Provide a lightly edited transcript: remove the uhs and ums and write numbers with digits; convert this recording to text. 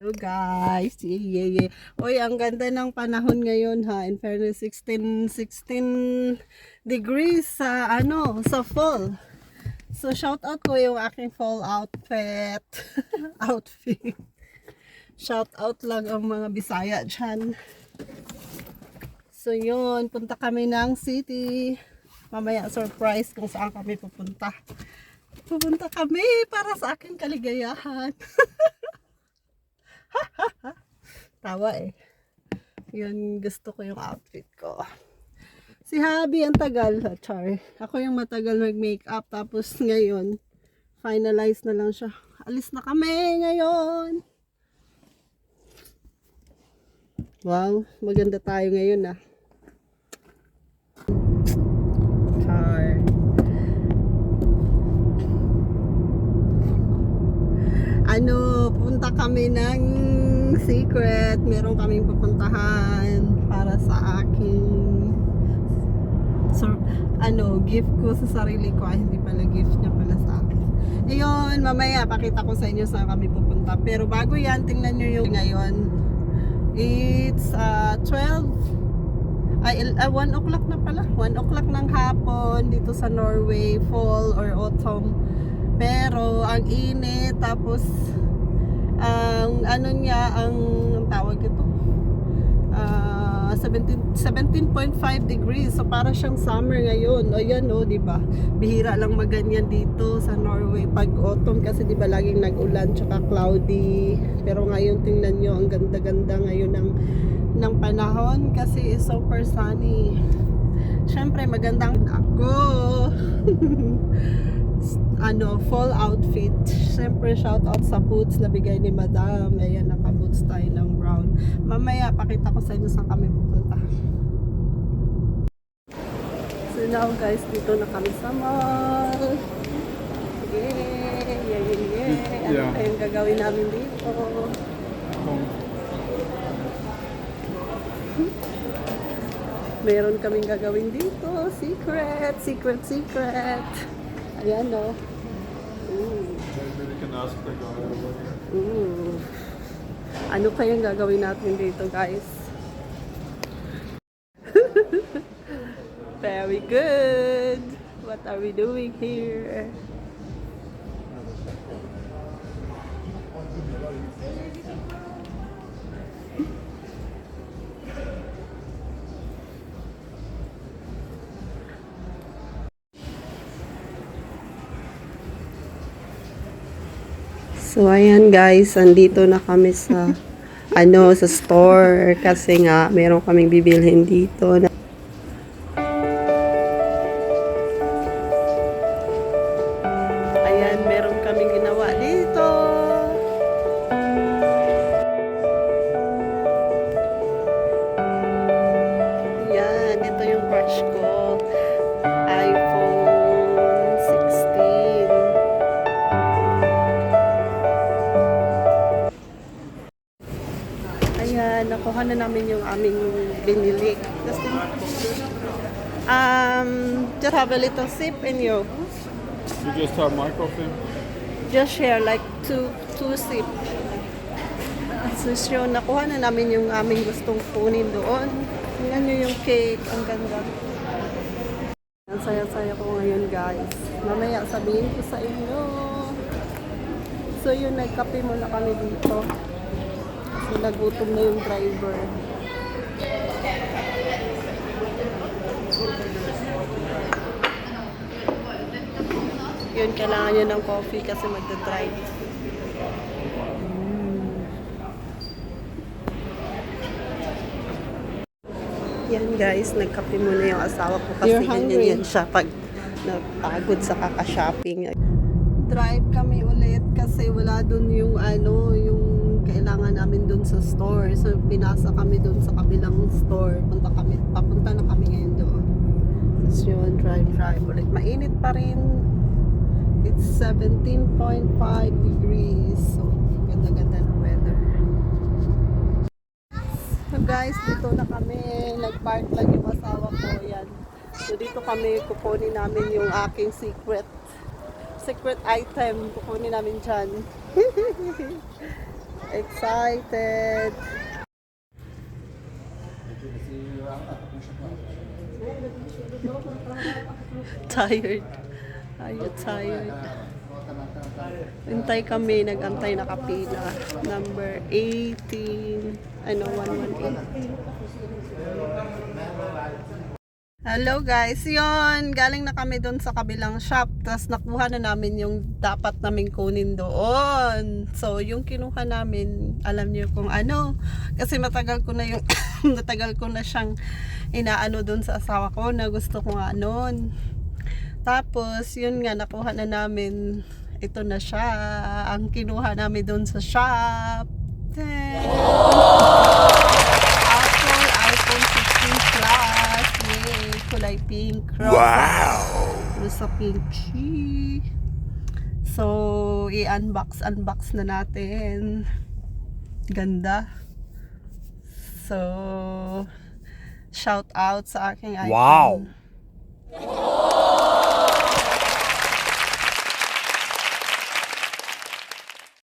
Hello guys, yeah. Uy, ang ganda ng panahon ngayon ha. In fairness, 16 degrees sa sa fall. So shout out ko yung aking fall outfit. outfit. Shout out lang ang mga Bisaya dyan. So yun, punta kami ng city. Mamaya surprise kung saan kami pupunta. Pupunta kami para sa aking kaligayahan. Tawa eh. Yun, gusto ko yung outfit ko. Si Habi ang tagal, char. Ako yung matagal mag-makeup, tapos ngayon, finalize na lang siya. Alis na kami ngayon. Wow, maganda tayo ngayon ah. Char. Punta kami ng Secret. Meron kaming pupuntahan para sa aking gift ko sa sarili ko. Ay, hindi pala gift niya pala sa akin. Ayun, mamaya pakita ko sa inyo saan kami pupunta. Pero bago yan, tingnan nyo yung ngayon. It's 1 o'clock na pala. 1 o'clock ng hapon dito sa Norway, fall or autumn. Pero ang init, tapos ang tawag ito 17.5 degrees, so para siyang summer ngayon. O yan o, diba, bihira lang maganyan dito sa Norway pag autumn kasi diba laging nag-ulan tsaka cloudy. Pero ngayon tingnan nyo, ang ganda-ganda ngayon ng panahon kasi super sunny. Syempre magandang ako. Fall outfit. Siyempre shout out sa boots na bigay ni Madam. Ayan, naka boots tayo ng brown. Mamaya pakita ko sa inyo saan kami pupunta. So now guys, dito na kami sa mall. Yeah. Ano kayong gagawin namin dito? Meron kaming gagawin dito. Secret. Ayan o. Ano kayang gagawin natin dito guys? Very good. What are we doing here? So ayan guys, andito na kami sa sa store kasi nga meron kaming bibilhin dito. Ayan, meron kaming ginawa dito. Ayan, ito yung crush ko. iPhone 16. Ayan, nakuha na namin yung aming binili. Just have a little sip and you just have microfilm? just share like two sip. So, nakuha na namin yung aming gustong kunin doon. Tingnan nyo yung cake, ang ganda. Ang saya-saya ko ngayon guys. Mamaya sabihin ko sa inyo. So yun, nagkape muna kami dito. So nagutom na yung driver. Yun, kailangan nyo ng coffee kasi magdadrive. Yan guys, nagkape muna yung asawa ko kasi ganyan siya pag napagod sa kaka-shopping. Drive kami ulit kasi wala dun yung yung kailangan namin dun sa store. So pinasa kami dun sa kabilang store. Papunta na kami ngayon doon. So yun, drive ulit. Mainit pa rin. It's 17.5 degrees. So ganda-ganda ng weather. So guys, dito na kami. Nag-park lang yung asawa ko. Yan. So dito kami kukunin namin yung aking secret item. Kukunin namin dyan. Excited. Tired. Are you tired? Hintay kami, nag-antay nakapila. Number 18. Ano, 118. Hello guys, yon galing na kami doon sa kabilang shop, tapos nakuha na namin yung dapat naming kunin doon. So yung kinuha namin, alam niyo kung ano, kasi matagal ko na yung matagal ko na siyang inaano doon sa asawa ko na gusto ko nga noon. Tapos yun nga, nakuha na namin, ito na siya ang kinuha namin doon sa shop. Apple iPhone 15 Plus. Yay, kulay pink. Wow! Sa pinky. So, unbox na natin. Ganda. So, shout out sa aking iPhone. Wow!